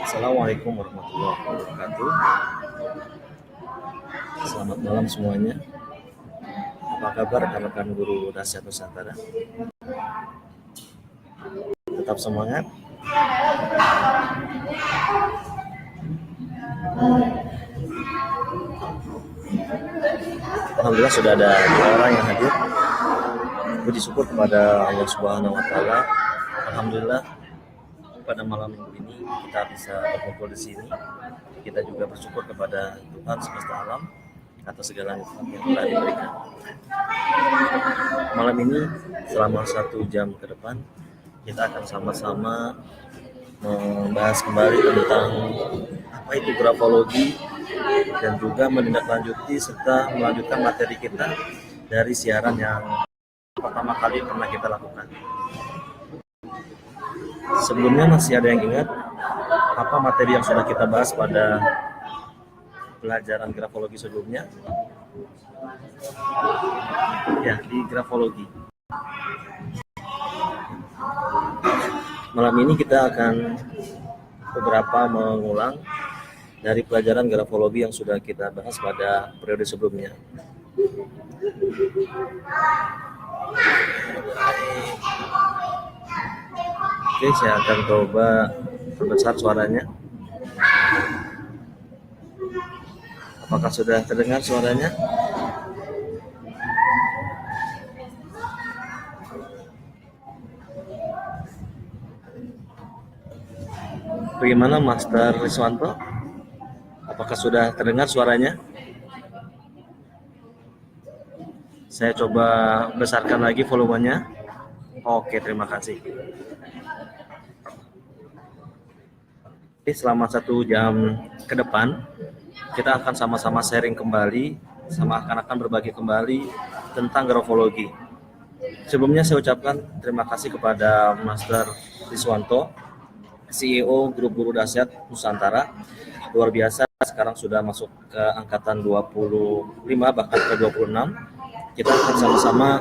Assalamualaikum warahmatullahi wabarakatuh. Selamat malam semuanya. Apa kabar rekan-rekan guru Dahsyat Nusantara? Tetap semangat. Alhamdulillah sudah ada 2 orang yang hadir. Puji syukur kepada Allah Subhanahu wa taala. Alhamdulillah pada malam minggu ini kita bisa berkumpul di sini. Kita juga bersyukur kepada Tuhan semesta alam atas segala nikmat yang telah diberikan. Malam ini selama 1 jam ke depan kita akan sama-sama membahas kembali tentang apa itu grafologi dan juga menindaklanjuti serta melanjutkan materi kita dari siaran yang pertama kali pernah kita lakukan. Sebelumnya masih ada yang ingat apa materi yang sudah kita bahas pada pelajaran grafologi sebelumnya? Ya, di grafologi. Malam ini kita akan beberapa mengulang dari pelajaran grafologi yang sudah kita bahas pada periode sebelumnya. Oke, saya akan coba perbesar suaranya. Apakah sudah terdengar suaranya? Bagaimana Master Riswanto? Apakah sudah terdengar suaranya? Saya coba besarkan lagi volumenya. Oke, terima kasih. Oke, selama 1 jam ke depan kita akan sama-sama sharing kembali, akan berbagi kembali tentang grafologi. Sebelumnya saya ucapkan terima kasih kepada Master Riswanto, CEO Grup Guru Dahsyat Nusantara. Luar biasa, sekarang sudah masuk ke angkatan 25 bahkan ke 26. Kita akan sama-sama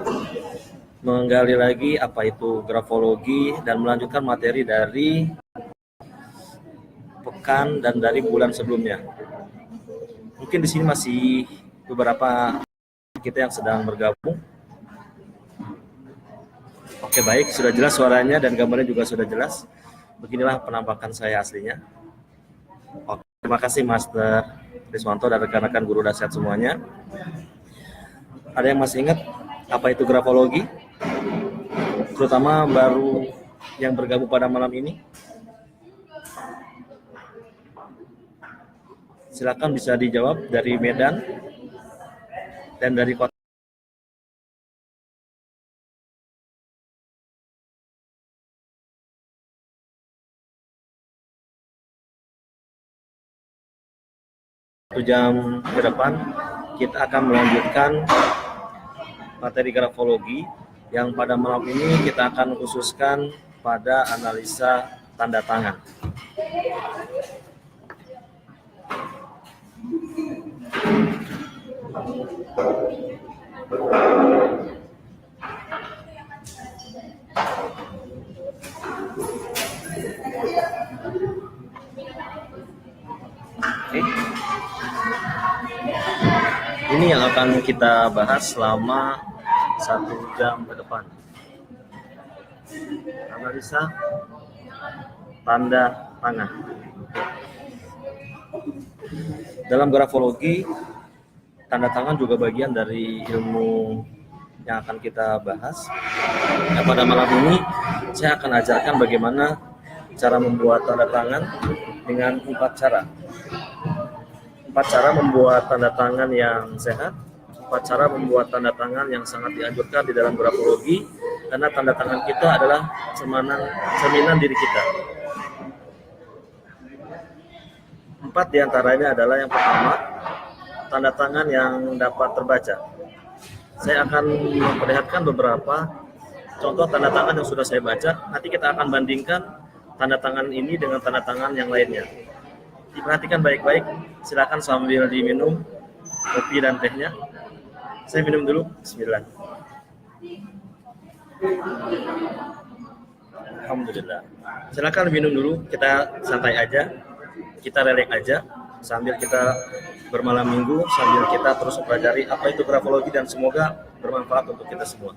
menggali lagi apa itu grafologi dan melanjutkan materi dari pekan dan dari bulan sebelumnya. Mungkin di sini masih beberapa kita yang sedang bergabung. Oke, baik, sudah jelas suaranya dan gambarnya juga sudah jelas. Beginilah penampakan saya aslinya. Oke, terima kasih Master Riswanto dan rekan-rekan guru dahsyat semuanya. Ada yang masih ingat apa itu grafologi? Terutama baru yang bergabung pada malam ini. Silakan bisa dijawab dari Medan dan dari kota. Satu jam ke depan kita akan melanjutkan materi grafologi yang pada malam ini kita akan khususkan pada analisa tanda tangan. Oke. Ini yang akan kita bahas selama 1 jam ke depan. Analisa tanda tangan. Dalam grafologi, tanda tangan juga bagian dari ilmu yang akan kita bahas. Nah, pada malam ini saya akan ajarkan bagaimana cara membuat tanda tangan dengan 4 cara. 4 cara membuat tanda tangan yang sehat, 4 cara membuat tanda tangan yang sangat dianjurkan di dalam grafologi, karena tanda tangan kita adalah cerminan diri kita. 4 diantaranya adalah yang pertama, tanda tangan yang dapat terbaca. Saya akan memperlihatkan beberapa contoh tanda tangan yang sudah saya baca. Nanti kita akan bandingkan tanda tangan ini dengan tanda tangan yang lainnya. Diperhatikan baik-baik. Silakan sambil diminum kopi dan tehnya. Saya minum dulu. Bismillah. Alhamdulillah. Silakan minum dulu. Kita santai aja. Kita relax aja. Sambil kita bermalam minggu, sambil kita terus mempelajari apa itu grafologi, dan semoga bermanfaat untuk kita semua.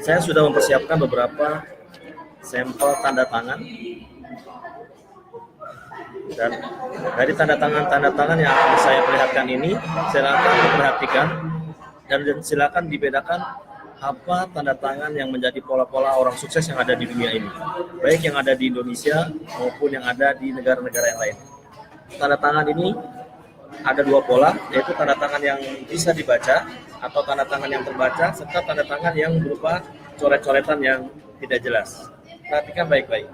Saya sudah mempersiapkan beberapa sampel tanda tangan, dan dari tanda tangan yang akan saya perlihatkan ini, silakan diperhatikan dan silakan dibedakan apa tanda tangan yang menjadi pola-pola orang sukses yang ada di dunia ini, baik yang ada di Indonesia maupun yang ada di negara-negara yang lain. Tanda tangan ini ada dua pola, yaitu tanda tangan yang bisa dibaca atau tanda tangan yang terbaca, serta tanda tangan yang berupa coret-coretan yang tidak jelas. Perhatikan baik-baik.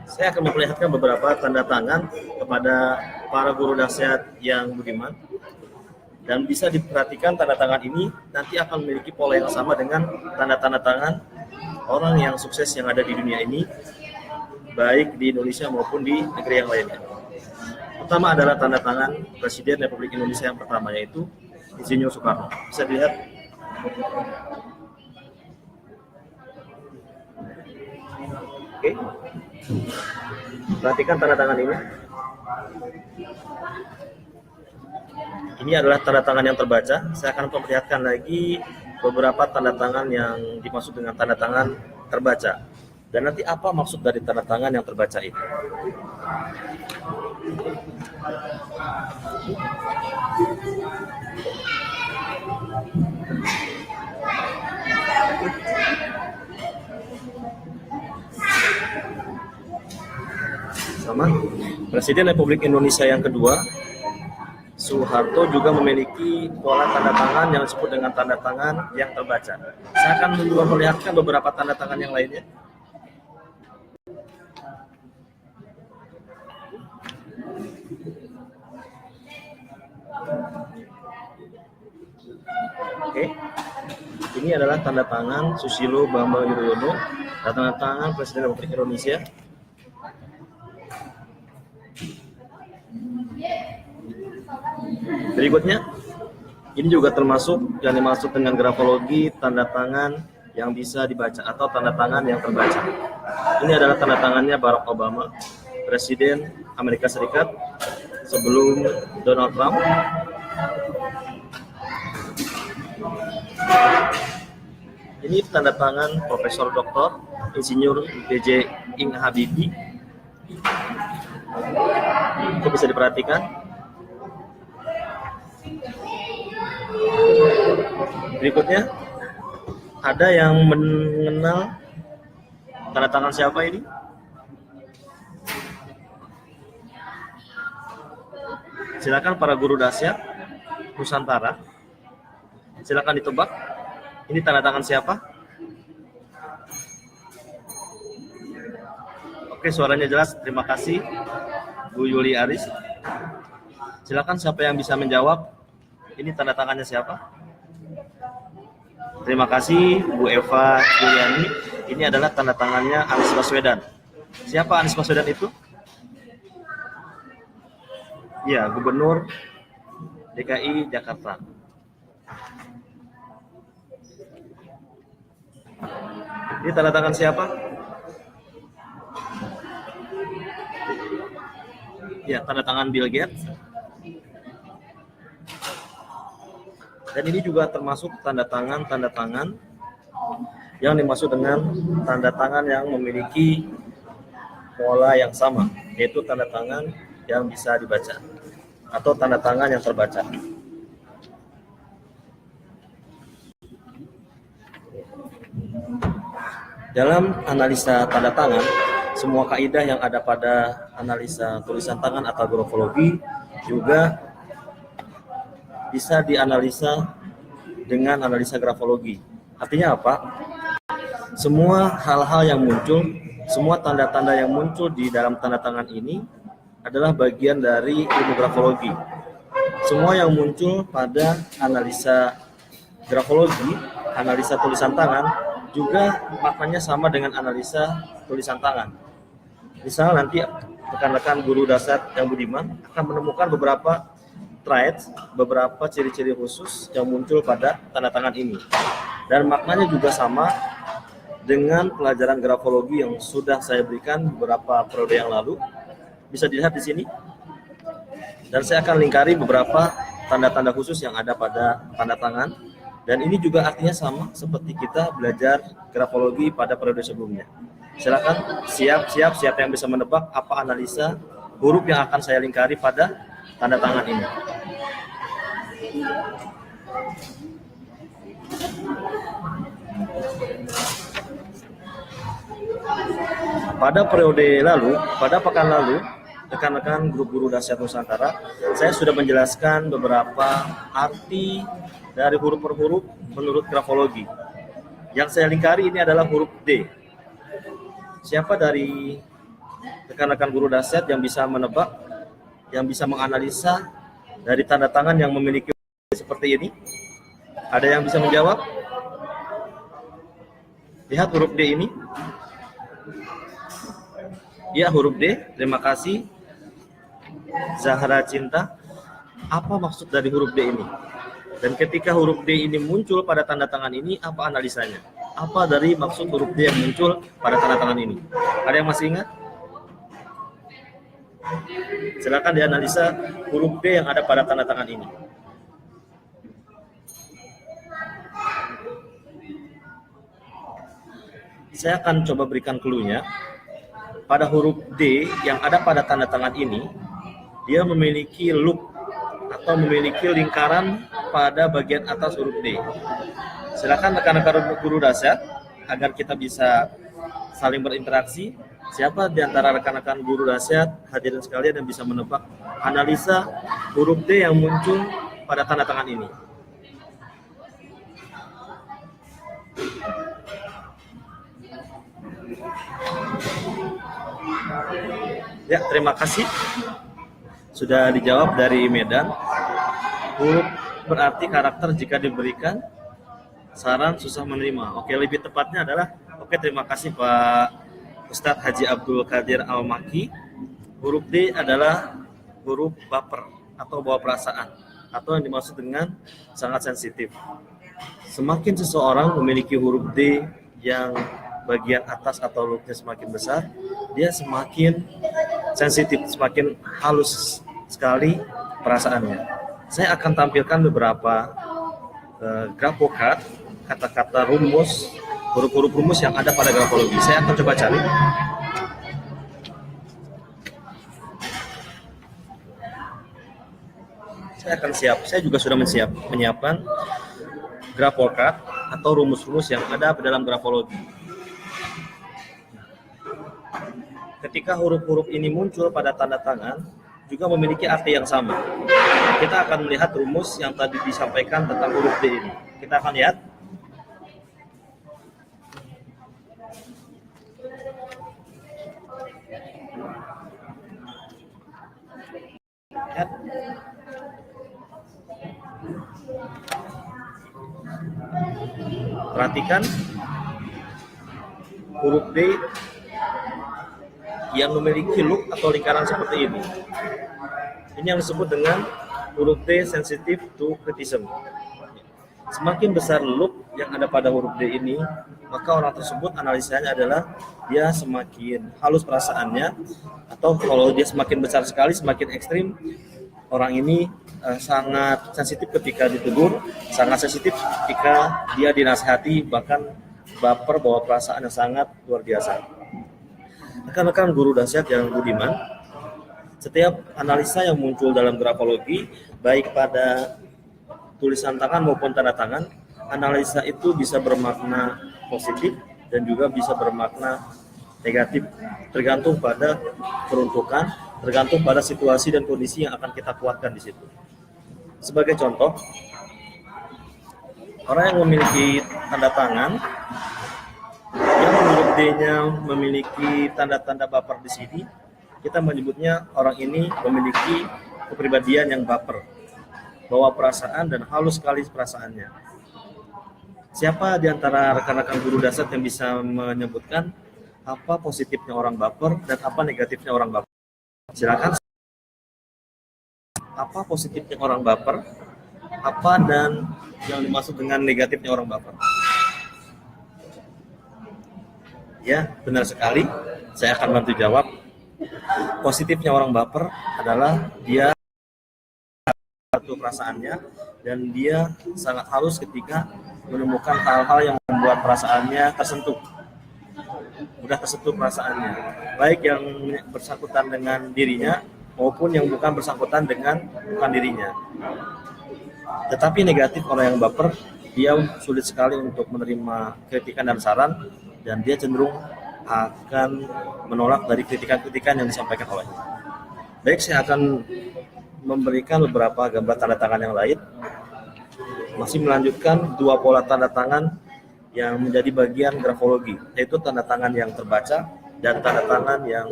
Saya akan memperlihatkan beberapa tanda tangan kepada para guru nasihat yang budiman, dan bisa diperhatikan tanda tangan ini nanti akan memiliki pola yang sama dengan tanda-tanda tangan orang yang sukses yang ada di dunia ini, baik di Indonesia maupun di negeri yang lainnya. Pertama adalah tanda tangan Presiden Republik Indonesia yang pertama, yaitu Insinyur Soekarno. Bisa dilihat. Oke. Perhatikan tanda tangan ini. Ini adalah tanda tangan yang terbaca. Saya akan memperlihatkan lagi beberapa tanda tangan yang dimaksud dengan tanda tangan terbaca. Dan nanti apa maksud dari tanda tangan yang terbaca ini? Sama, Presiden Republik Indonesia yang kedua, Soeharto, juga memiliki pola tanda tangan yang disebut dengan tanda tangan yang terbaca. Saya akan memperlihatkan beberapa tanda tangan yang lainnya. Oke, ini adalah tanda tangan Susilo Bambang Yudhoyono, tanda tangan Presiden Republik Indonesia. Berikutnya, ini juga termasuk yang dimaksud dengan grafologi, tanda tangan yang bisa dibaca atau tanda tangan yang terbaca. Ini adalah tanda tangannya Barack Obama, Presiden Amerika Serikat sebelum Donald Trump. Ini tanda tangan Profesor Dr. Insinyur B.J. Habibie. Itu bisa diperhatikan. Berikutnya, ada yang mengenal tanda tangan siapa ini? Silakan para guru dahsyat Nusantara, silakan ditebak. Ini tanda tangan siapa? Oke, suaranya jelas. Terima kasih, Bu Yuli Aris. Silakan siapa yang bisa menjawab. Ini tanda tangannya siapa? Terima kasih, Bu Eva Juliani. Ini adalah tanda tangannya Anies Baswedan. Siapa Anies Baswedan itu? Ya, Gubernur DKI Jakarta. Ini tanda tangan siapa? Ya, tanda tangan Bill Gates. Dan ini juga termasuk tanda tangan yang dimaksud dengan tanda tangan yang memiliki pola yang sama, yaitu tanda tangan yang bisa dibaca atau tanda tangan yang terbaca. Dalam analisa tanda tangan, semua kaidah yang ada pada analisa tulisan tangan atau grafologi juga bisa dianalisa dengan analisa grafologi. Artinya apa? Semua hal-hal yang muncul, semua tanda-tanda yang muncul di dalam tanda tangan ini adalah bagian dari ilmu grafologi. Semua yang muncul pada analisa grafologi, analisa tulisan tangan, juga maknanya sama dengan analisa tulisan tangan. Misal nanti rekan-rekan guru dasar yang budiman akan menemukan beberapa traits, beberapa ciri-ciri khusus yang muncul pada tanda tangan ini. Dan maknanya juga sama dengan pelajaran grafologi yang sudah saya berikan beberapa periode yang lalu. Bisa dilihat di sini. Dan saya akan lingkari beberapa tanda-tanda khusus yang ada pada tanda tangan. Dan ini juga artinya sama seperti kita belajar grafologi pada periode sebelumnya. Silakan siap yang bisa menebak apa analisa huruf yang akan saya lingkari pada tanda tangan ini. Pada periode lalu, pada pekan lalu, rekan-rekan grup guru dahsyat Nusantara, saya sudah menjelaskan beberapa arti dari huruf per huruf menurut grafologi. Yang saya lingkari ini adalah huruf D. Siapa dari rekan-rekan guru dahsyat yang bisa menebak, yang bisa menganalisa dari tanda tangan yang memiliki seperti ini? Ada yang bisa menjawab? Lihat huruf D ini. Ya, huruf D. Terima kasih. Zahra Cinta. Apa maksud dari huruf D ini? Dan ketika huruf D ini muncul pada tanda tangan ini, apa analisanya? Apa dari maksud huruf D yang muncul pada tanda tangan ini? Ada yang masih ingat? Silakan dianalisa huruf D yang ada pada tanda tangan ini. Saya akan coba berikan clue-nya. Pada huruf D yang ada pada tanda tangan ini, dia memiliki loop atau memiliki lingkaran pada bagian atas huruf D. Silakan rekan-rekan guru dahsyat agar kita bisa saling berinteraksi. Siapa di antara rekan-rekan guru dahsyat hadirin sekalian yang bisa menebak analisa huruf D yang muncul pada tanda tangan ini? Ya, terima kasih. Sudah dijawab dari Medan. Huruf berarti karakter jika diberikan saran susah menerima. Oke, lebih tepatnya adalah terima kasih Pak Ustadz Haji Abdul Qadir Al-Maki. Huruf D adalah huruf baper atau bawa perasaan atau yang dimaksud dengan sangat sensitif. Semakin seseorang memiliki huruf D yang bagian atas atau loopnya semakin besar, dia semakin sensitif, semakin halus sekali perasaannya. Saya akan tampilkan beberapa grafocard, kata-kata rumus, huruf-huruf rumus yang ada pada grafologi. Saya akan coba cari. Saya juga sudah menyiapkan grafocard atau rumus-rumus yang ada dalam grafologi. Ketika huruf-huruf ini muncul pada tanda tangan, juga memiliki arti yang sama. Kita akan melihat rumus yang tadi disampaikan tentang huruf D ini. Kita akan lihat. Perhatikan huruf D yang memiliki loop atau lingkaran seperti ini. Ini yang disebut dengan huruf D sensitive to criticism. Semakin besar loop yang ada pada huruf D ini, maka orang tersebut analisanya adalah dia semakin halus perasaannya, atau kalau dia semakin besar sekali, semakin ekstrim, orang ini sangat sensitif ketika ditegur, sangat sensitif ketika dia dinasihati, bahkan baper bawa perasaan yang sangat luar biasa. Rekan-rekan guru dahsyat yang budiman, setiap analisa yang muncul dalam grafologi, baik pada tulisan tangan maupun tanda tangan, analisa itu bisa bermakna positif dan juga bisa bermakna negatif, tergantung pada peruntukan, tergantung pada situasi dan kondisi yang akan kita kuatkan di situ. Sebagai contoh, orang yang memiliki tanda tangan yang huruf D-nya memiliki tanda-tanda baper di sini, kita menyebutnya orang ini memiliki kepribadian yang baper, bawa perasaan dan halus sekali perasaannya. Siapa di antara rekan-rekan guru dasar yang bisa menyebutkan apa positifnya orang baper dan apa negatifnya orang baper? Silakan. Apa positifnya orang baper? Apa dan yang dimaksud dengan negatifnya orang baper? Ya, benar sekali. Saya akan bantu jawab. Positifnya orang baper adalah dia satu perasaannya dan dia sangat halus ketika menemukan hal-hal yang membuat perasaannya tersentuh. Mudah tersentuh perasaannya. Baik yang bersangkutan dengan dirinya maupun yang bukan bersangkutan dengan bukan dirinya. Tetapi negatif orang yang baper, dia sulit sekali untuk menerima kritikan dan saran, dan dia cenderung akan menolak dari kritikan-kritikan yang disampaikan olehnya. Baik, saya akan memberikan beberapa gambar tanda tangan yang lain. Masih melanjutkan dua pola tanda tangan yang menjadi bagian grafologi, yaitu tanda tangan yang terbaca dan tanda tangan yang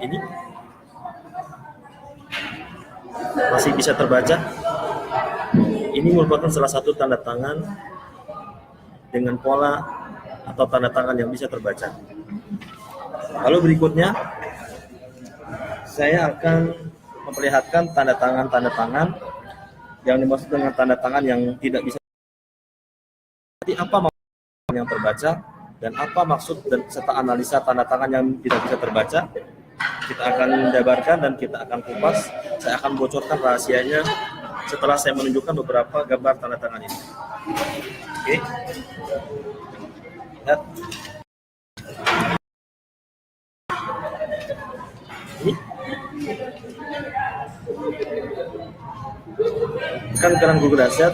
ini masih bisa terbaca. Ini merupakan salah satu tanda tangan dengan pola atau tanda tangan yang bisa terbaca. Lalu berikutnya saya akan memperlihatkan tanda tangan yang dimaksud dengan tanda tangan yang tidak bisa. Jadi apa maksud yang terbaca dan apa maksud dan serta analisa tanda tangan yang tidak bisa terbaca? Kita akan jabarkan dan kita akan kupas. Saya akan bocorkan rahasianya setelah saya menunjukkan beberapa gambar tanda tangan ini. Oke. Lihat. Ini. Rekan-rekan guru dasar,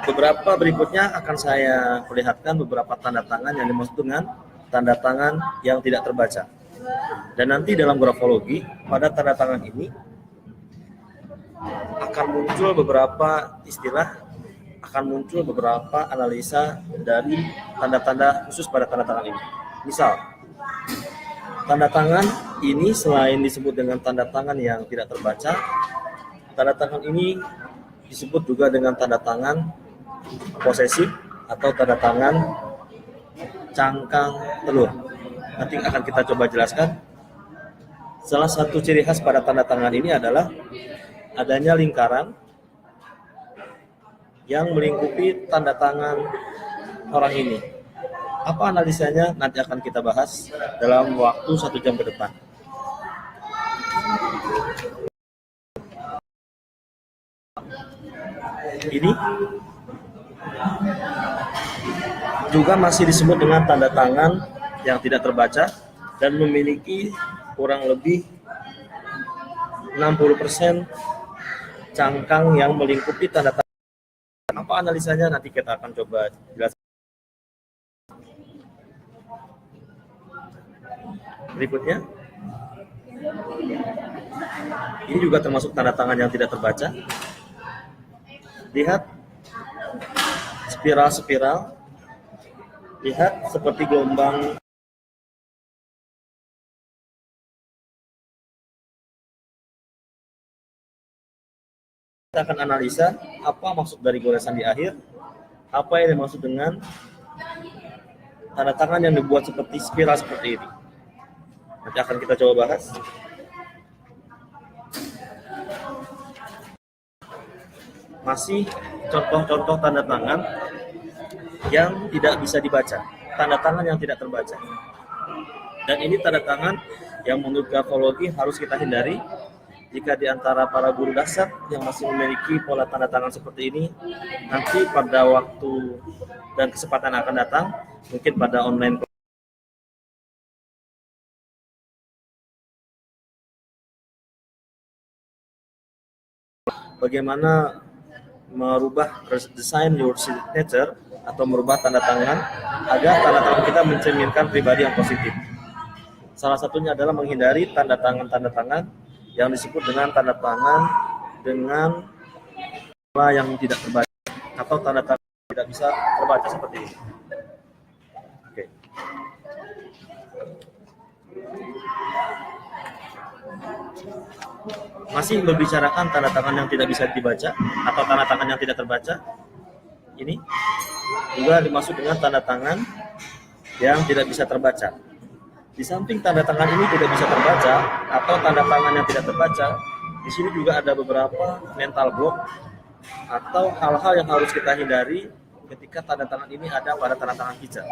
beberapa berikutnya akan saya perlihatkan beberapa tanda tangan yang dimaksud dengan tanda tangan yang tidak terbaca. Dan nanti dalam grafologi, pada tanda tangan ini akan muncul beberapa istilah, akan muncul beberapa analisa dari tanda-tanda khusus pada tanda tangan ini. Misal, tanda tangan ini selain disebut dengan tanda tangan yang tidak terbaca, tanda tangan ini disebut juga dengan tanda tangan posesif atau tanda tangan cangkang telur. Nanti akan kita coba jelaskan. Salah satu ciri khas pada tanda tangan ini adalah adanya lingkaran yang melingkupi tanda tangan orang ini. Apa analisanya nanti akan kita bahas dalam waktu 1 jam ke depan. Ini juga masih disebut dengan tanda tangan yang tidak terbaca dan memiliki kurang lebih 60% cangkang yang melingkupi tanda tangan. Apa analisanya nanti kita akan coba jelaskan. Berikutnya, ini juga termasuk tanda tangan yang tidak terbaca. Lihat spiral-spiral, lihat seperti gelombang. Kita akan analisa apa maksud dari goresan di akhir, apa yang dimaksud dengan tanda tangan yang dibuat seperti spiral seperti ini. Nanti akan kita coba bahas. Masih contoh-contoh tanda tangan yang tidak bisa dibaca, tanda tangan yang tidak terbaca. Dan ini tanda tangan yang menurut grafologi harus kita hindari. Jika di antara para guru dasar yang masih memiliki pola tanda tangan seperti ini, nanti pada waktu dan kesempatan akan datang, mungkin pada online, bagaimana merubah desain your signature atau merubah tanda tangan agar tanda tangan kita mencerminkan pribadi yang positif. Salah satunya adalah menghindari tanda tangan yang disebut dengan tanda tangan dengan pola yang tidak terbaca atau tanda tangan yang tidak bisa terbaca seperti ini. Oke. Masih membicarakan tanda tangan yang tidak bisa dibaca atau tanda tangan yang tidak terbaca. Ini juga dimaksud dengan tanda tangan yang tidak bisa terbaca. Di samping tanda tangan ini tidak bisa terbaca atau tanda tangan yang tidak terbaca, di sini juga ada beberapa mental block atau hal-hal yang harus kita hindari ketika tanda tangan ini ada pada tanda tangan kita,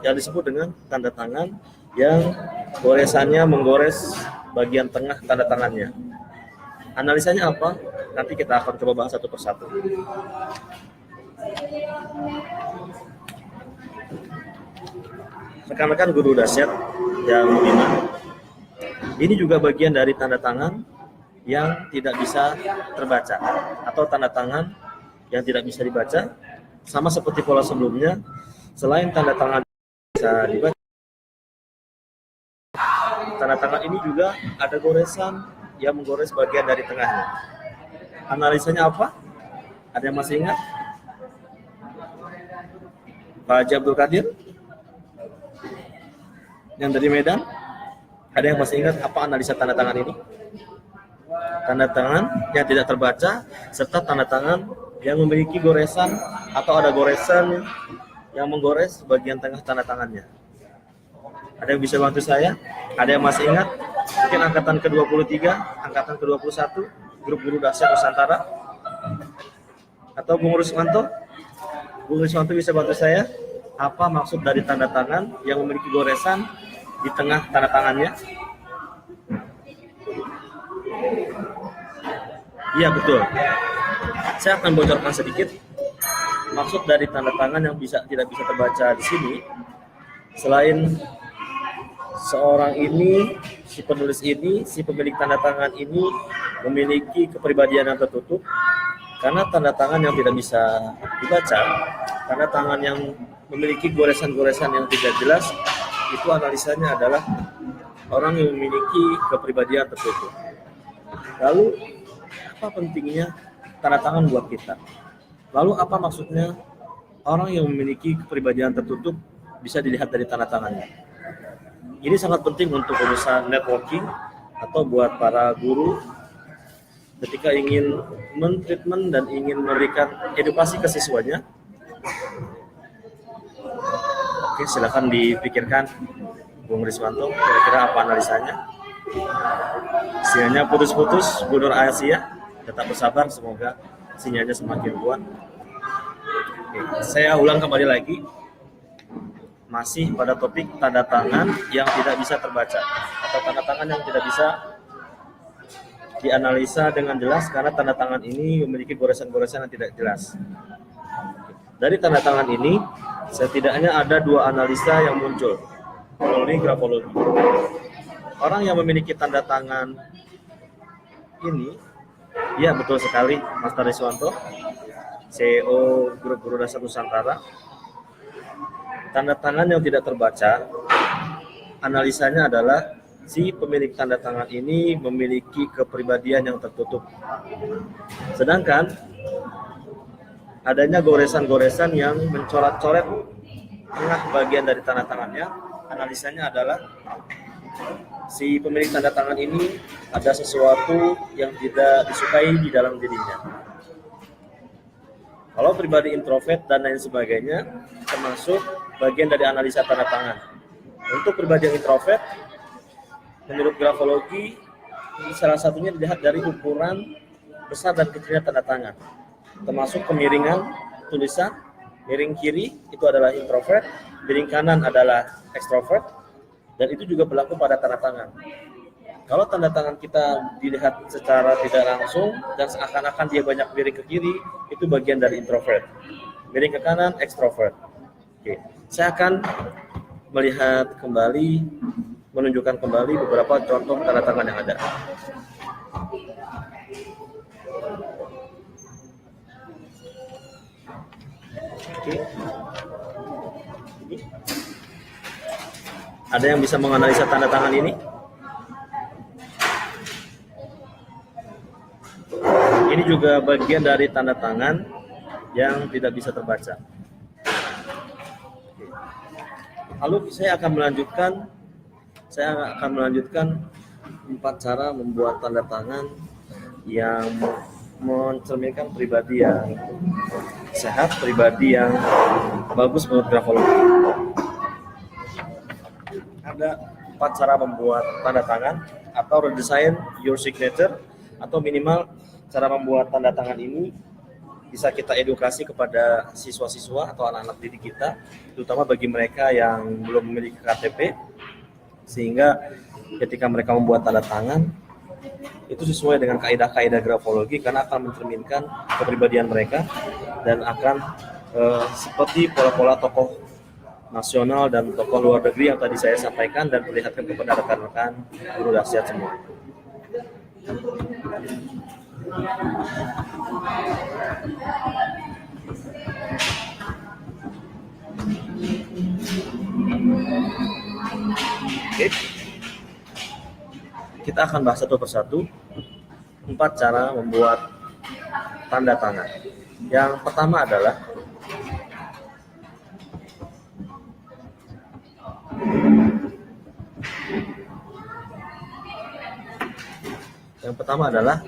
yang disebut dengan tanda tangan yang goresannya menggores bagian tengah tanda tangannya. Analisanya apa? Nanti kita akan coba bahas satu persatu. Rekan-rekan guru dahsyat yang budiman, ini juga bagian dari tanda tangan yang tidak bisa terbaca atau tanda tangan yang tidak bisa dibaca. Sama seperti pola sebelumnya, selain tanda tangan bisa dibaca, tanda tangan ini juga ada goresan yang menggores bagian dari tengahnya. Analisanya apa? Ada yang masih ingat? Pak Haji Abdul Qadir yang dari Medan, ada yang masih ingat apa analisa tanda tangan ini? Tanda tangan yang tidak terbaca serta tanda tangan yang memiliki goresan atau ada goresan yang menggores bagian tengah tanda tangannya. Ada yang bisa bantu saya? Ada yang masih ingat? Mungkin angkatan ke-23, angkatan ke-21, grup guru dahsyat Nusantara, atau Bung Rusmanto? Bung Rusmanto bisa bantu saya? Apa maksud dari tanda tangan yang memiliki goresan di tengah tanda tangannya? Iya, betul. Saya akan bocorkan sedikit maksud dari tanda tangan yang tidak bisa terbaca di sini. Selain seorang ini, si penulis ini, si pemilik tanda tangan ini memiliki kepribadian yang tertutup, karena tanda tangan yang tidak bisa dibaca, tanda tangan yang memiliki goresan-goresan yang tidak jelas, itu analisanya adalah orang yang memiliki kepribadian tertutup. Lalu, apa pentingnya tanda tangan buat kita? Lalu apa maksudnya orang yang memiliki kepribadian tertutup bisa dilihat dari tanda tangannya? Ini sangat penting untuk urusan networking atau buat para guru ketika ingin men-treatment dan ingin memberikan edukasi ke siswanya. Oke, silakan dipikirkan Bung Riswanto, kira-kira apa analisanya? Sinyalnya putus-putus, Bu Nur Asia. Tetap bersabar, semoga sinyalnya semakin kuat. Oke, saya ulang kembali lagi. Masih pada topik tanda tangan yang tidak bisa terbaca atau tanda tangan yang tidak bisa dianalisa dengan jelas karena tanda tangan ini memiliki goresan-goresan yang tidak jelas. Dari tanda tangan ini, setidaknya ada dua analisa yang muncul melalui grafologi. Orang yang memiliki tanda tangan ini, ya betul sekali, Mas Tariswanto, CEO Grup Guru Dahsyat Nusantara. Tanda tangan yang tidak terbaca, analisanya adalah si pemilik tanda tangan ini memiliki kepribadian yang tertutup. Sedangkan adanya goresan-goresan yang mencoret-coret tengah bagian dari tanda tangannya, analisanya adalah si pemilik tanda tangan ini ada sesuatu yang tidak disukai di dalam dirinya. Kalau pribadi introvert dan lain sebagainya, termasuk bagian dari analisa tanda tangan. Untuk pribadi yang introvert, menurut grafologi, salah satunya dilihat dari ukuran besar dan kecilnya tanda tangan. Termasuk kemiringan tulisan, miring kiri itu adalah introvert, miring kanan adalah extrovert, dan itu juga berlaku pada tanda tangan. Kalau tanda tangan kita dilihat secara tidak langsung dan seakan-akan dia banyak miring ke kiri, itu bagian dari introvert. Miring ke kanan, extrovert. Oke, saya akan melihat kembali, menunjukkan kembali beberapa contoh tanda tangan yang ada. Oke. Ada yang bisa menganalisa tanda tangan ini? Ini juga bagian dari tanda tangan yang tidak bisa terbaca. Lalu saya akan melanjutkan 4 cara membuat tanda tangan yang mencerminkan pribadi yang sehat, pribadi yang bagus menurut grafologi. Ada 4 cara membuat tanda tangan atau redesign your signature, atau minimal cara membuat tanda tangan ini bisa kita edukasi kepada siswa-siswa atau anak-anak didik kita, terutama bagi mereka yang belum memiliki KTP, sehingga ketika mereka membuat tanda tangan itu sesuai dengan kaidah-kaidah grafologi, karena akan mencerminkan kepribadian mereka dan akan seperti pola-pola tokoh nasional dan tokoh luar negeri yang tadi saya sampaikan dan perlihatkan kepada rekan-rekan guru dahsyat semua. Oke. Kita akan bahas satu persatu 4 cara membuat tanda tangan. Yang pertama adalah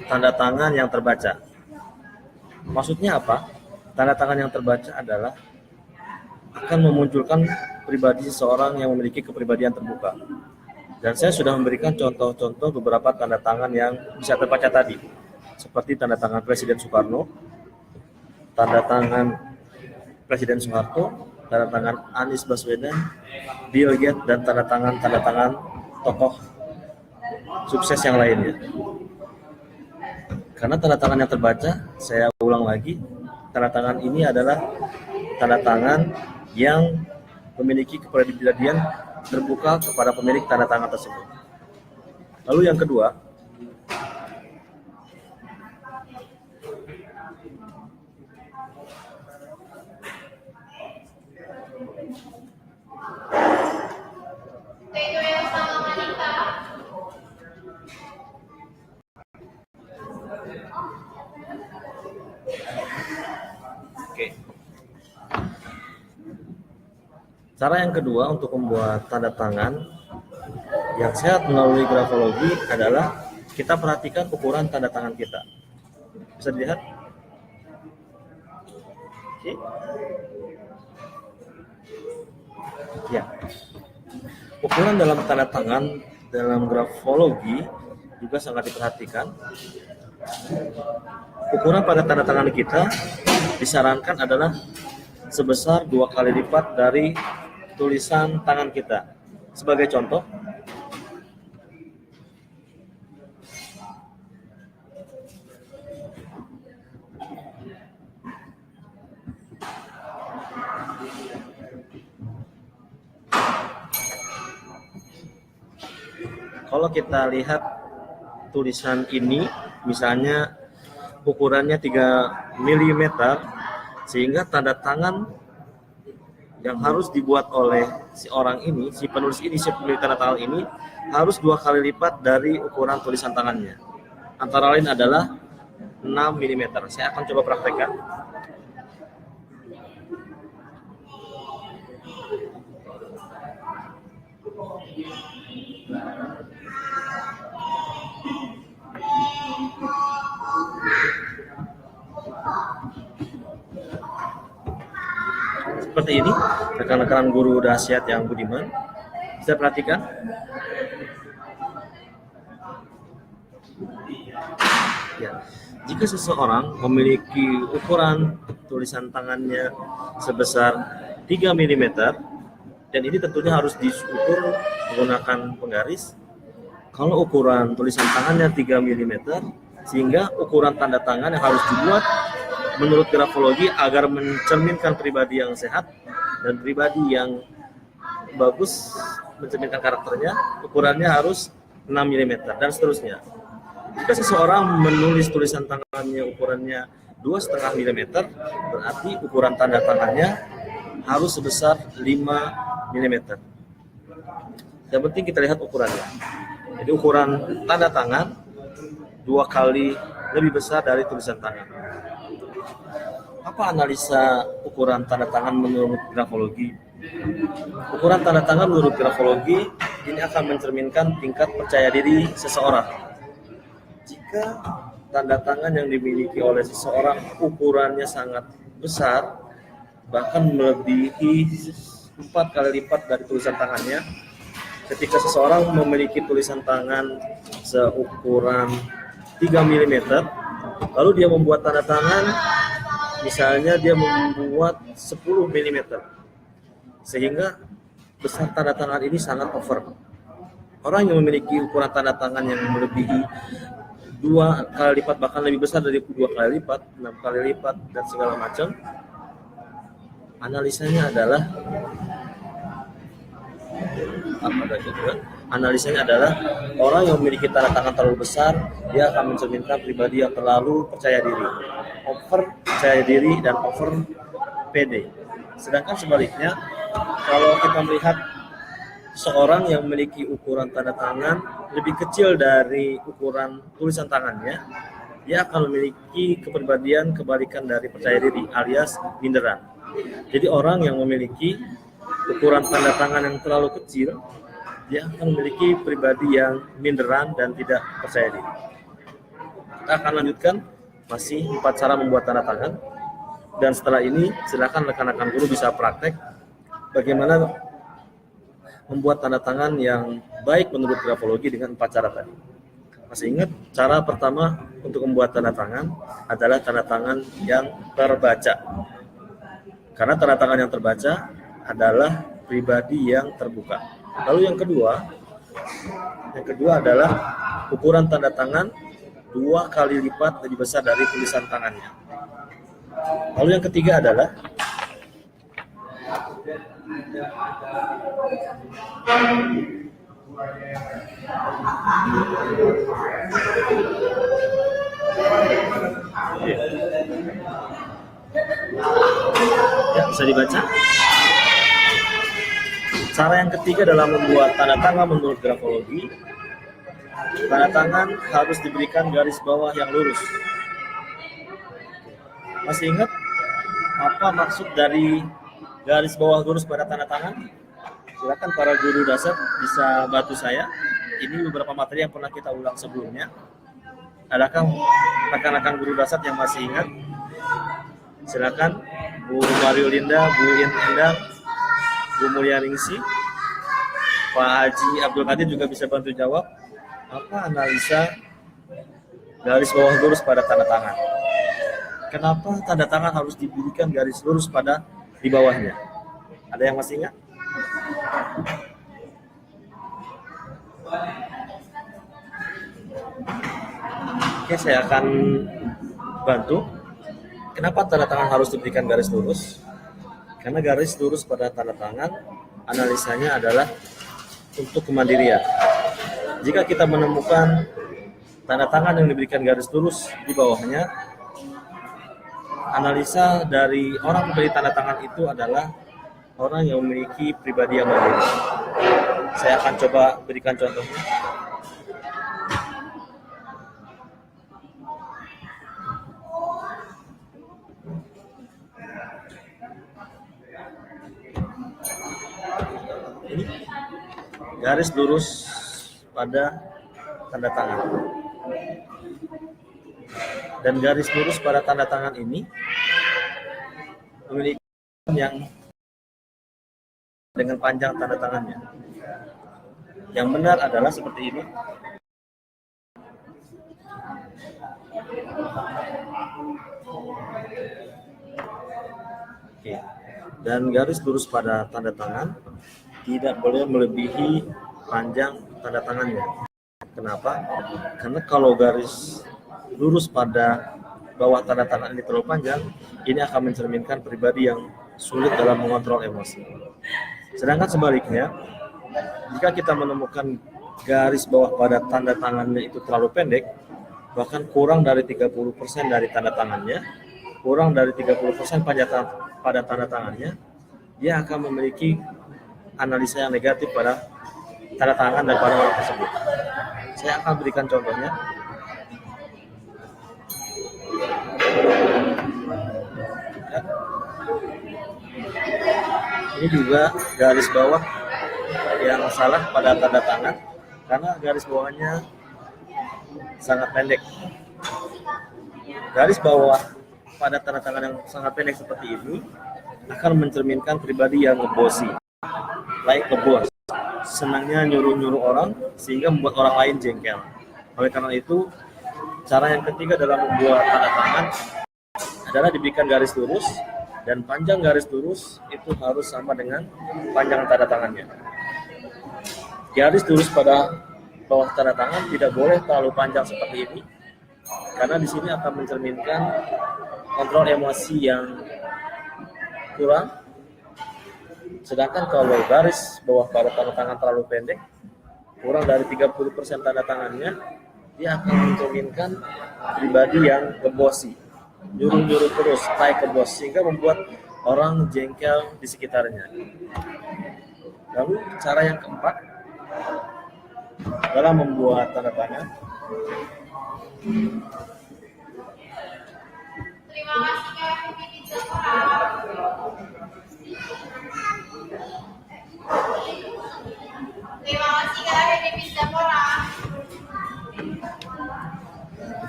tanda tangan yang terbaca. Maksudnya apa? Tanda tangan yang terbaca adalah akan memunculkan pribadi seseorang yang memiliki kepribadian terbuka. Dan saya sudah memberikan contoh-contoh beberapa tanda tangan yang bisa terbaca tadi, seperti tanda tangan Presiden Soekarno, tanda tangan Presiden Soeharto, tanda tangan Anies Baswedan, Bill Gates, dan tanda tangan tokoh sukses yang lainnya. Karena tanda tangan yang terbaca, saya ulang lagi, tanda tangan ini adalah tanda tangan yang memiliki kepribadian terbuka kepada pemilik tanda tangan tersebut. Lalu yang kedua, cara yang kedua untuk membuat tanda tangan yang sehat melalui grafologi adalah kita perhatikan ukuran tanda tangan kita. Bisa dilihat? Oke. Ya. Ukuran dalam tanda tangan dalam grafologi juga sangat diperhatikan. Ukuran pada tanda tangan kita disarankan adalah sebesar 2 kali lipat dari tulisan tangan kita. Sebagai contoh, kalau kita lihat tulisan ini, misalnya ukurannya 3 mm, sehingga tanda tangan yang harus dibuat oleh si orang ini, si penulis ini, si pemilik tanda tangan ini harus 2 kali lipat dari ukuran tulisan tangannya. Antara lain adalah 6 mm. Saya akan coba praktekkan. Seperti ini, rekan-rekan guru dahsyat yang budiman, bisa perhatikan. Ya, jika seseorang memiliki ukuran tulisan tangannya sebesar 3 mm, dan ini tentunya harus diukur menggunakan penggaris. Kalau ukuran tulisan tangannya 3 mm, sehingga ukuran tanda tangan yang harus dibuat menurut grafologi agar mencerminkan pribadi yang sehat dan pribadi yang bagus, mencerminkan karakternya, ukurannya harus 6 mm dan seterusnya. Jika seseorang menulis tulisan tangannya ukurannya 2,5 mm, berarti ukuran tanda tangannya harus sebesar 5 mm. Yang penting kita lihat ukurannya. Jadi ukuran tanda tangan 2 kali lebih besar dari tulisan tangan. Apa analisa ukuran tanda tangan menurut grafologi? Ukuran tanda tangan menurut grafologi ini akan mencerminkan tingkat percaya diri seseorang. Jika tanda tangan yang dimiliki oleh seseorang ukurannya sangat besar, bahkan melebihi 4 kali lipat dari tulisan tangannya, ketika seseorang memiliki tulisan tangan seukuran 3 mm, lalu dia membuat tanda tangan, misalnya dia membuat 10 mm, sehingga besar tanda tangan ini sangat over. Orang yang memiliki ukuran tanda tangan yang melebihi 2 kali lipat, bahkan lebih besar dari 2 kali lipat, 6 kali lipat, dan segala macam, analisanya adalah orang yang memiliki tanda tangan terlalu besar, dia akan mencerminkan pribadi yang terlalu percaya diri, over percaya diri dan over PD. Sedangkan sebaliknya, kalau kita melihat seorang yang memiliki ukuran tanda tangan lebih kecil dari ukuran tulisan tangannya, dia akan memiliki kepribadian kebalikan dari percaya diri, alias minderan. Jadi orang yang memiliki ukuran tanda tangan yang terlalu kecil, dia akan memiliki pribadi yang minderan dan tidak percaya diri. Kita akan lanjutkan masih 4 cara membuat tanda tangan, dan setelah ini silakan rekan-rekan guru bisa praktek bagaimana membuat tanda tangan yang baik menurut grafologi dengan 4 cara tadi. Masih ingat, cara pertama untuk membuat tanda tangan adalah tanda tangan yang terbaca. Karena tanda tangan yang terbaca adalah pribadi yang terbuka. Lalu yang kedua adalah ukuran tanda tangan 2 kali lipat lebih besar dari tulisan tangannya. Lalu yang ketiga adalah ya, bisa dibaca. Cara yang ketiga dalam membuat tanda tangan menurut grafologi, tanda tangan harus diberikan garis bawah yang lurus. Masih ingat apa maksud dari garis bawah lurus pada tanda tangan? Silakan para guru dasar bisa bantu saya. Ini beberapa materi yang pernah kita ulang sebelumnya. Adakah rekan-rekan guru dasar yang masih ingat? Silakan Bu Mario Linda, Bu Endang, Bu Mulyaningsi, Pak Haji Abdul Qadir juga bisa bantu jawab. Apa analisa garis bawah lurus pada tanda tangan? Kenapa tanda tangan harus diberikan garis lurus pada di bawahnya? Ada yang masih ingat? Oke, saya akan bantu. Kenapa tanda tangan harus diberikan garis lurus? Karena garis lurus pada tanda tangan analisanya adalah untuk kemandirian. Jika kita menemukan tanda tangan yang diberikan garis lurus di bawahnya, analisa dari orang memberi tanda tangan itu adalah orang yang memiliki pribadi yang mandiri. Saya akan coba berikan contohnya. Ini garis lurus pada tanda tangan. Dan garis lurus pada tanda tangan ini memiliki yang dengan panjang tanda tangannya. Yang benar adalah seperti ini. Oke. Dan garis lurus pada tanda tangan tidak boleh melebihi panjang tanda tangannya. Kenapa? Karena kalau garis lurus pada bawah tanda tangan ini terlalu panjang, ini akan mencerminkan pribadi yang sulit dalam mengontrol emosi. Sedangkan sebaliknya, jika kita menemukan garis bawah pada tanda tangannya itu terlalu pendek, bahkan kurang dari 30% dari tanda tangannya, kurang dari 30% pada tanda tangannya, dia akan memiliki analisa yang negatif pada tanda tangan dan pada orang tersebut. Saya akan berikan contohnya. Ini juga garis bawah yang salah pada tanda tangan karena garis bawahnya sangat pendek. Garis bawah pada tanda tangan yang sangat pendek seperti ini akan mencerminkan pribadi yang ngebosi, like a boss, senangnya nyuruh-nyuruh orang sehingga membuat orang lain jengkel. Oleh karena itu, cara yang ketiga dalam membuat tanda tangan adalah diberikan garis lurus, dan panjang garis lurus itu harus sama dengan panjang tanda tangannya. Garis lurus pada bawah tanda tangan tidak boleh terlalu panjang seperti ini, karena di sini akan mencerminkan kontrol emosi yang kurang. Sedangkan kalau garis bawah pada tanda tangan terlalu pendek, kurang dari 30% tanda tangannya, dia akan mencerminkan pribadi yang ngebosi, nyuruh-nyuruh terus, like a boss, sehingga membuat orang jengkel di sekitarnya. Lalu cara yang keempat dalam membuat tanda tangan,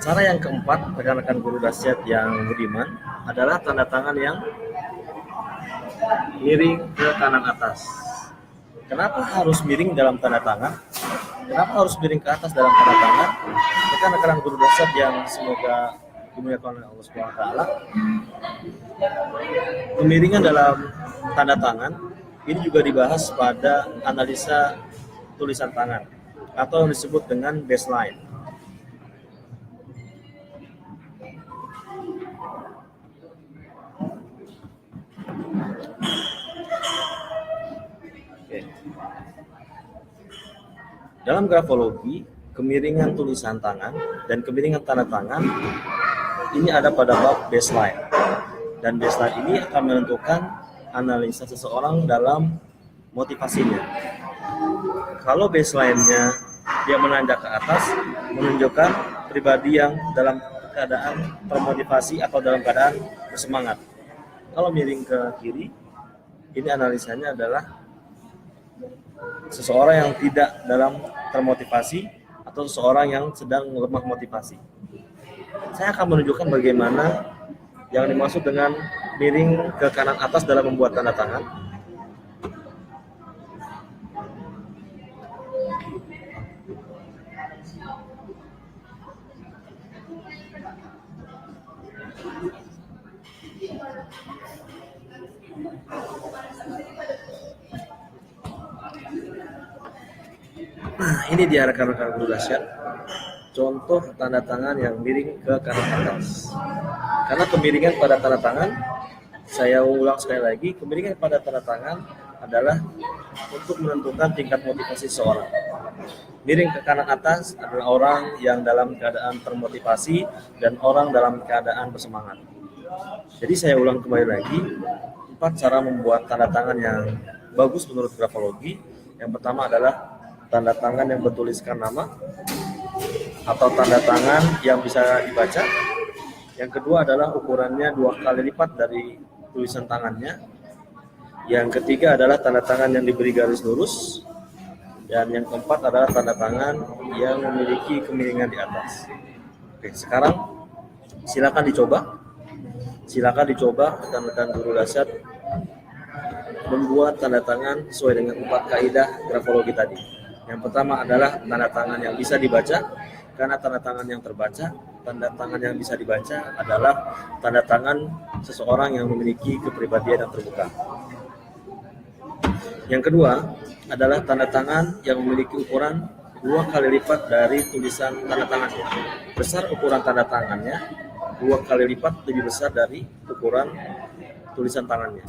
cara yang keempat, rekan-rekan guru dahsyat yang budiman, adalah tanda tangan yang miring ke kanan atas. Kenapa harus miring dalam tanda tangan? Kenapa harus miring ke atas dalam tanda tangan? Rekan-rekan guru dahsyat yang semoga dimuliakan oleh Allah Subhanahu wa taala. Kemiringan dalam tanda tangan ini juga dibahas pada analisa tulisan tangan atau yang disebut dengan baseline. Dalam grafologi, kemiringan tulisan tangan dan kemiringan tanda tangan ini ada pada bab baseline. Dan baseline ini akan menentukan analisa seseorang dalam motivasinya. Kalau baseline-nya dia menanjak ke atas, menunjukkan pribadi yang dalam keadaan termotivasi atau dalam keadaan bersemangat. Kalau miring ke kiri, ini analisanya adalah seseorang yang tidak dalam termotivasi atau seseorang yang sedang lemah motivasi. Saya akan menunjukkan bagaimana yang dimaksud dengan miring ke kanan atas dalam membuat tanda tangan. Nah, ini dia rekan-rekan guru dahsyat, contoh tanda tangan yang miring ke kanan atas. Karena kemiringan pada tanda tangan, saya ulang sekali lagi, kemiringan pada tanda tangan adalah untuk menentukan tingkat motivasi seseorang. Miring ke kanan atas adalah orang yang dalam keadaan termotivasi dan orang dalam keadaan bersemangat. Jadi saya ulang kembali lagi, 4 cara membuat tanda tangan yang bagus menurut grafologi. Yang pertama adalah tanda tangan yang bertuliskan nama atau tanda tangan yang bisa dibaca. Yang kedua adalah ukurannya 2 kali lipat dari tulisan tangannya. Yang ketiga adalah tanda tangan yang diberi garis lurus. Dan yang keempat adalah tanda tangan yang memiliki kemiringan di atas. Oke, sekarang silakan dicoba. Silakan dicoba rekan-rekan guru dahsyat membuat tanda tangan sesuai dengan 4 kaidah grafologi tadi. Yang pertama adalah tanda tangan yang bisa dibaca, karena tanda tangan yang terbaca, tanda tangan yang bisa dibaca adalah tanda tangan seseorang yang memiliki kepribadian yang terbuka. Yang kedua adalah tanda tangan yang memiliki ukuran 2 kali lipat dari tulisan tanda tangannya. Besar ukuran tanda tangannya 2 kali lipat lebih besar dari ukuran tulisan tangannya.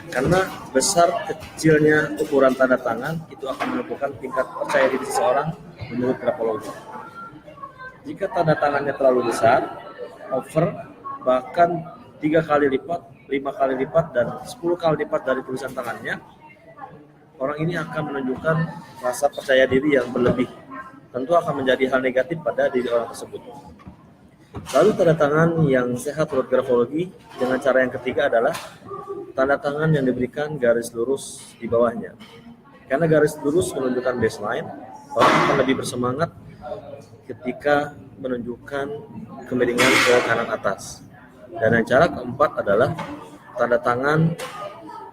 Karena besar kecilnya ukuran tanda tangan itu akan menentukan tingkat percaya diri seseorang menurut grafologi. Jika tanda tangannya terlalu besar, over, bahkan 3 kali lipat, 5 kali lipat, dan 10 kali lipat dari tulisan tangannya, orang ini akan menunjukkan rasa percaya diri yang berlebih. Tentu akan menjadi hal negatif pada diri orang tersebut. Lalu tanda tangan yang sehat menurut grafologi dengan cara yang ketiga adalah tanda tangan yang diberikan garis lurus di bawahnya. Karena garis lurus menunjukkan baseline, orang akan lebih bersemangat ketika menunjukkan kemiringan ke kanan atas. Dan yang cara keempat adalah tanda tangan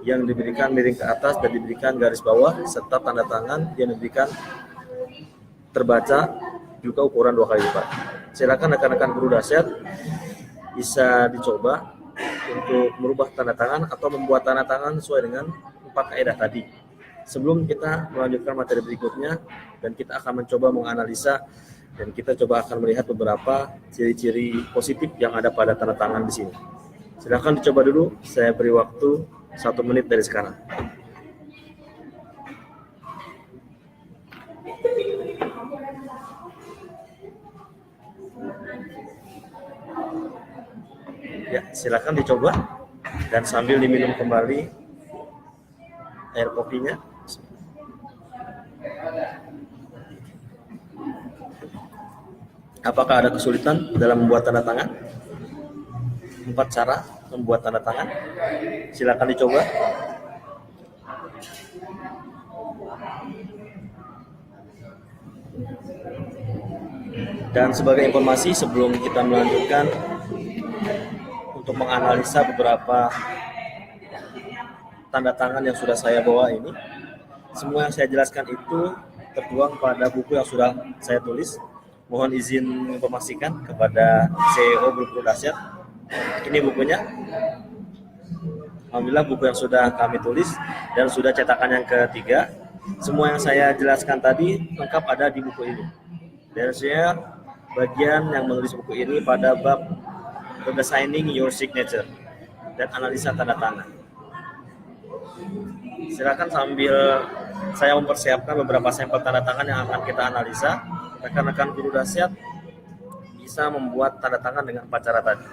yang diberikan miring ke atas dan diberikan garis bawah, serta tanda tangan yang diberikan terbaca juga ukuran 2 kali lipat. Silakan rekan-rekan guru dahsyat bisa dicoba untuk merubah tanda tangan atau membuat tanda tangan sesuai dengan 4 kaidah tadi. Sebelum kita melanjutkan materi berikutnya, dan kita akan mencoba menganalisa dan kita coba akan melihat beberapa ciri-ciri positif yang ada pada tanda tangan di sini. Silakan dicoba dulu, saya beri waktu 1 menit dari sekarang. Ya, silakan dicoba dan sambil diminum kembali air kopinya. Apakah ada kesulitan dalam membuat tanda tangan? 4 cara membuat tanda tangan. Silakan dicoba. Dan sebagai informasi sebelum kita melanjutkan untuk menganalisa beberapa tanda tangan yang sudah saya bawa ini, semua yang saya jelaskan itu tertuang pada buku yang sudah saya tulis. Mohon izin menginformasikan kepada CEO Grup Guru Dahsyat. Ini bukunya. Alhamdulillah buku yang sudah kami tulis dan sudah cetakan yang ketiga. Semua yang saya jelaskan tadi lengkap ada di buku ini. Dan saya bagian yang menulis buku ini pada bab Redesigning Your Signature dan analisa tanda tangan. Silakan sambil saya mempersiapkan beberapa sampel tanda tangan yang akan kita analisa, rekan-rekan guru dahsyat bisa membuat tanda tangan dengan 4 cara tadi.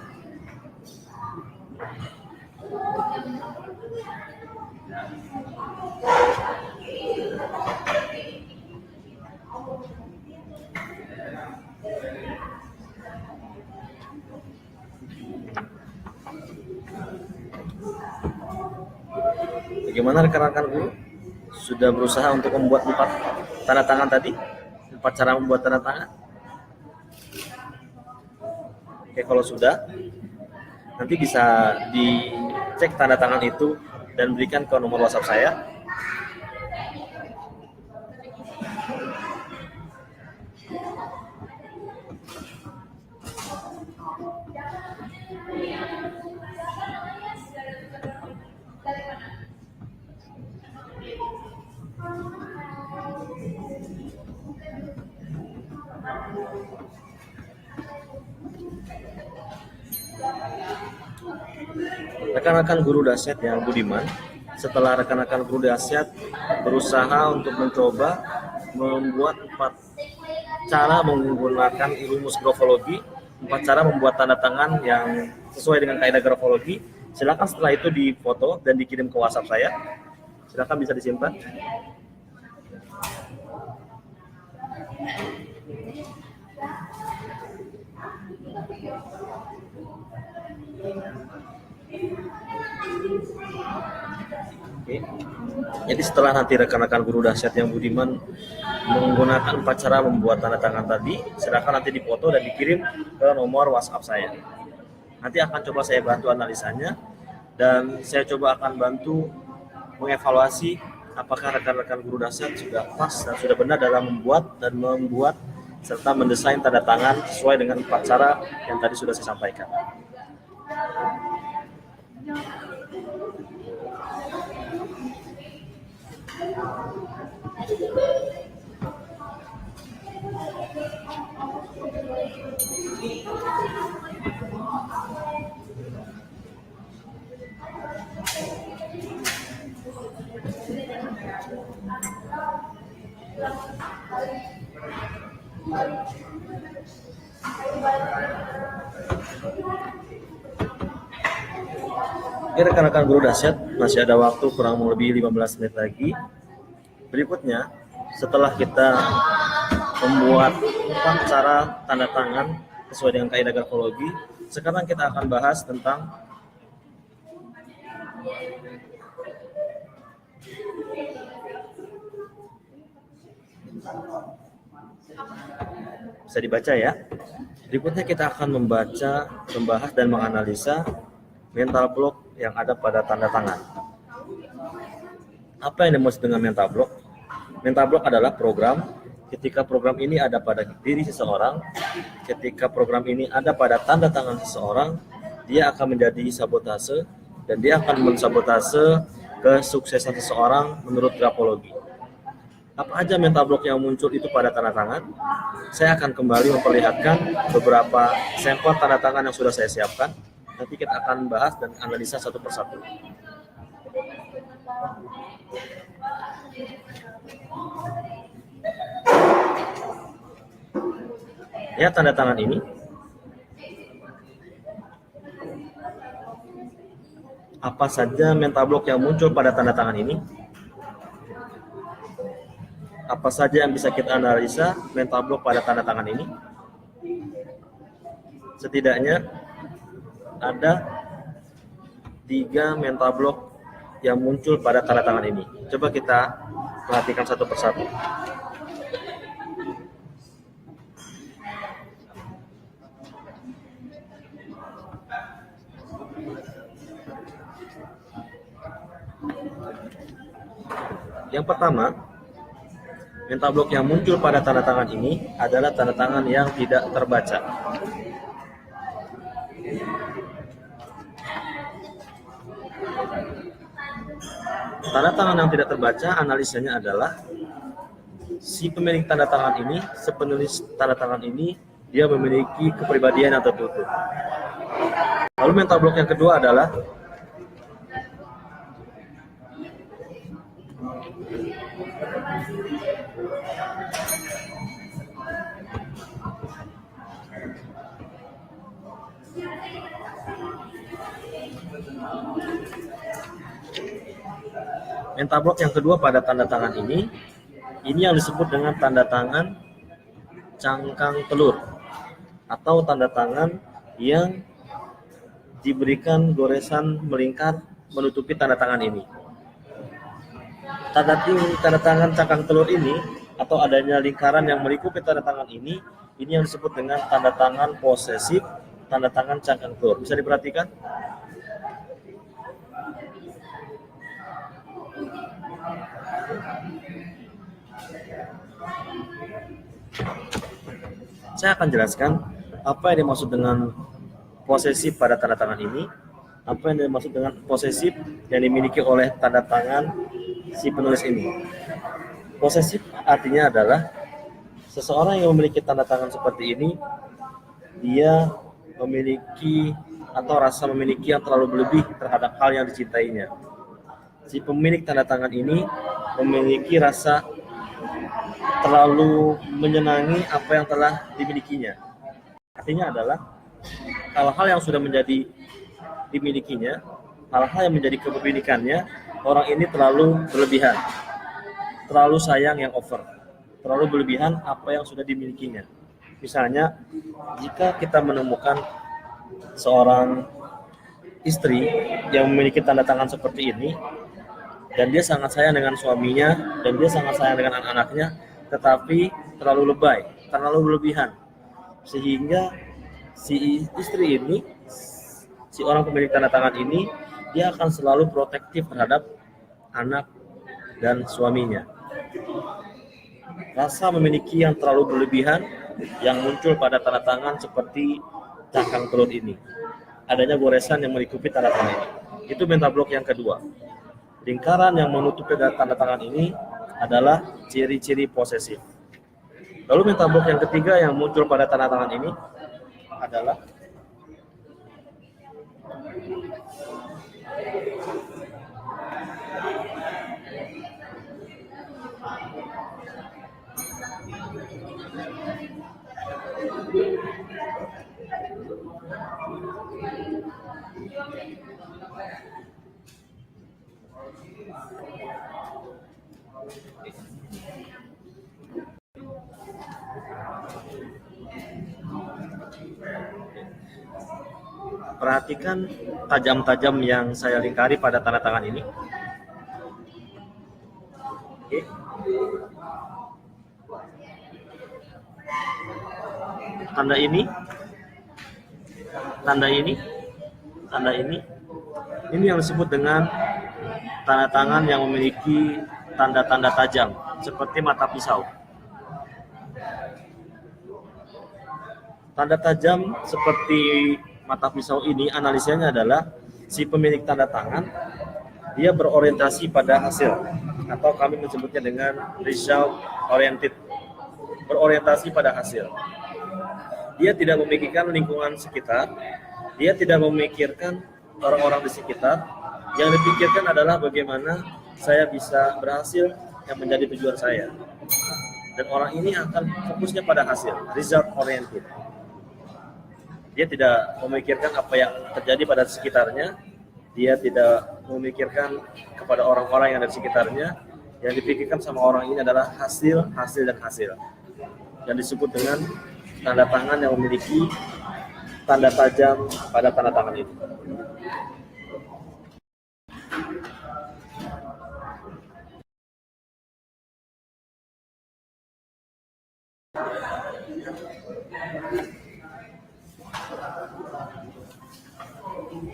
Bagaimana rekan-rekan guru? Sudah berusaha untuk membuat 4 tanda tangan tadi? 4 cara membuat tanda tangan? Oke, kalau sudah, nanti bisa dicek tanda tangan itu dan berikan ke nomor WhatsApp saya. Rekan-rekan guru dahsyat yang budiman, setelah rekan-rekan guru dahsyat berusaha untuk mencoba membuat 4 cara menggunakan ilmu grafologi, 4 cara membuat tanda tangan yang sesuai dengan kaidah grafologi, silakan setelah itu difoto dan dikirim ke WhatsApp saya. Silakan bisa disimpan. Oke. Jadi setelah nanti rekan-rekan guru dahsyat yang budiman menggunakan 4 cara membuat tanda tangan tadi, silakan nanti difoto dan dikirim ke nomor WhatsApp saya. Nanti akan coba saya bantu analisanya dan saya coba akan bantu mengevaluasi apakah rekan-rekan guru dahsyat sudah pas dan sudah benar dalam membuat serta mendesain tanda tangan sesuai dengan 4 cara yang tadi sudah saya sampaikan. Oke, rekan-rekan guru dahsyat, masih ada waktu kurang lebih 15 menit lagi. Berikutnya, setelah kita membuat 4 cara tanda tangan sesuai dengan kaidah grafologi, sekarang kita akan bahas tentang Bisa dibaca ya. Berikutnya kita akan membahas dan menganalisa mental block yang ada pada tanda tangan. Apa yang dimaksud dengan mental block? Mental block adalah program. Ketika program ini ada pada diri seseorang, ketika program ini ada pada tanda tangan seseorang, dia akan menjadi sabotase dan dia akan mensabotase kesuksesan seseorang menurut grafologi. Apa aja mental block yang muncul itu pada tanda tangan? Saya akan kembali memperlihatkan beberapa sampel tanda tangan yang sudah saya siapkan. Nanti kita akan bahas dan analisa satu persatu. Ya, tanda tangan ini. Apa saja mental block yang muncul pada tanda tangan ini? Apa saja yang bisa kita analisa mental block pada tanda tangan ini? Setidaknya ada 3 mental block yang muncul pada tanda tangan ini. Coba kita perhatikan satu persatu. Yang pertama, mental block yang muncul pada tanda tangan ini adalah tanda tangan yang tidak terbaca. Tanda tangan yang tidak terbaca analisanya adalah si pemilik tanda tangan ini, si penulis tanda tangan ini, dia memiliki kepribadian yang tertutup. Lalu mental block yang kedua adalah mental block yang kedua pada tanda tangan ini yang disebut dengan tanda tangan cangkang telur atau tanda tangan yang diberikan goresan melingkar menutupi tanda tangan ini. Tanda tangan cangkang telur ini atau adanya lingkaran yang melingkupi tanda tangan ini yang disebut dengan tanda tangan posesif, tanda tangan cangkang telur. Bisa diperhatikan? Saya akan jelaskan apa yang dimaksud dengan posesif pada tanda tangan ini, apa yang dimaksud dengan posesif yang dimiliki oleh tanda tangan si penulis ini. Posesif artinya adalah seseorang yang memiliki tanda tangan seperti ini, dia memiliki atau rasa memiliki yang terlalu berlebih terhadap hal yang dicintainya. Si pemilik tanda tangan ini memiliki rasa terlalu menyenangi apa yang telah dimilikinya. Artinya adalah hal-hal yang sudah menjadi dimilikinya, hal-hal yang menjadi kepemilikannya, orang ini terlalu berlebihan, terlalu sayang yang over, terlalu berlebihan apa yang sudah dimilikinya. Misalnya, jika kita menemukan seorang istri yang memiliki tanda tangan seperti ini, dan dia sangat sayang dengan suaminya, dan dia sangat sayang dengan anak-anaknya, tetapi terlalu lebay, terlalu berlebihan, sehingga si istri ini, si orang pemilik tanda tangan ini, dia akan selalu protektif terhadap anak dan suaminya. Rasa memiliki yang terlalu berlebihan yang muncul pada tanda tangan seperti cangkang telur ini, adanya goresan yang melingkupi tanda tangan ini, itu mental block yang kedua. Lingkaran yang menutupi tanda tangan ini adalah ciri-ciri posesif. Lalu mental block yang ketiga yang muncul pada tanda tangan ini adalah perhatikan tajam-tajam yang saya lingkari pada tanda tangan ini. Oke. tanda ini, ini yang disebut dengan tanda tangan yang memiliki tanda-tanda tajam seperti mata pisau. Tanda tajam seperti mata pisau ini analisanya adalah si pemilik tanda tangan dia berorientasi pada hasil, atau kami menyebutnya dengan result oriented, berorientasi pada hasil. Dia tidak memikirkan lingkungan sekitar, dia tidak memikirkan orang-orang di sekitar. Yang dipikirkan adalah bagaimana saya bisa berhasil yang menjadi tujuan saya. Dan orang ini akan fokusnya pada hasil, result oriented. Dia tidak memikirkan apa yang terjadi pada sekitarnya, dia tidak memikirkan kepada orang-orang yang ada di sekitarnya. Yang dipikirkan sama orang ini adalah hasil, dan hasil. Yang disebut dengan tanda tangan yang memiliki tanda tajam pada tanda tangan itu.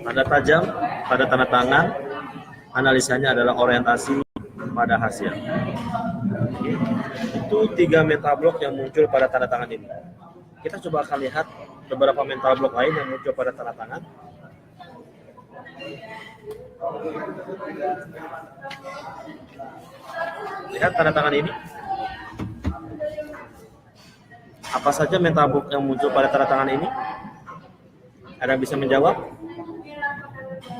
Tanda tajam pada tanda tangan, analisanya adalah orientasi pada hasil. Oke. Itu 3 mental block yang muncul pada tanda tangan ini. Kita coba akan lihat beberapa mental block lain yang muncul pada tanda tangan. Lihat tanda tangan ini. Apa saja mental block yang muncul pada tanda tangan ini? Ada yang bisa menjawab?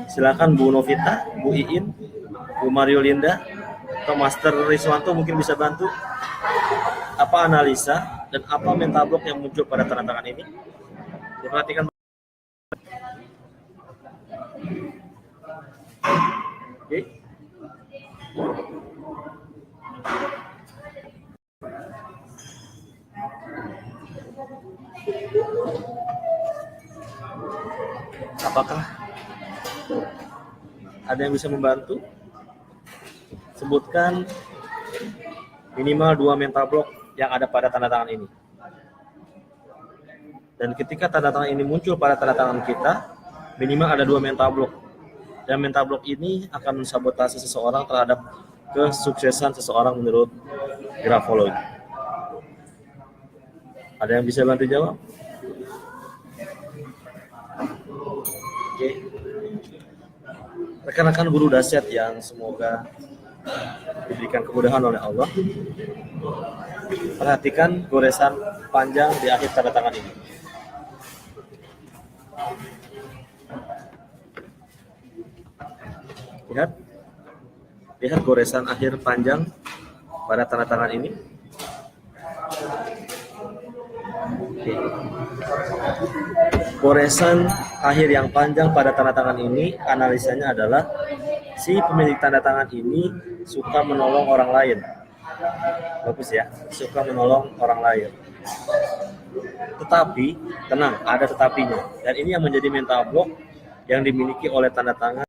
Silakan Bu Novita, Bu Iin, Bu Mario Linda, atau Master Riswanto mungkin bisa bantu. Apa analisa dan apa mental block yang muncul pada tanda tangan ini? Diperhatikan. Oke. Apakah ada yang bisa membantu? Sebutkan minimal 2 mental block yang ada pada tanda tangan ini. Dan ketika tanda tangan ini muncul pada tanda tangan kita, minimal ada 2 mental block. Dan mental block ini akan mensabotase seseorang terhadap kesuksesan seseorang menurut grafologi. Ada yang bisa bantu jawab? Oke. Rekan-rekan guru dahsyat yang semoga diberikan kemudahan oleh Allah, perhatikan goresan panjang di akhir tanda tangan ini. Lihat goresan akhir panjang pada tanda tangan ini. Oke. Goresan akhir yang panjang pada tanda tangan ini analisanya adalah si pemilik tanda tangan ini suka menolong orang lain. Bagus ya, suka menolong orang lain. Tetapi, tenang, ada tetapinya. Dan ini yang menjadi mental block yang dimiliki oleh tanda tangan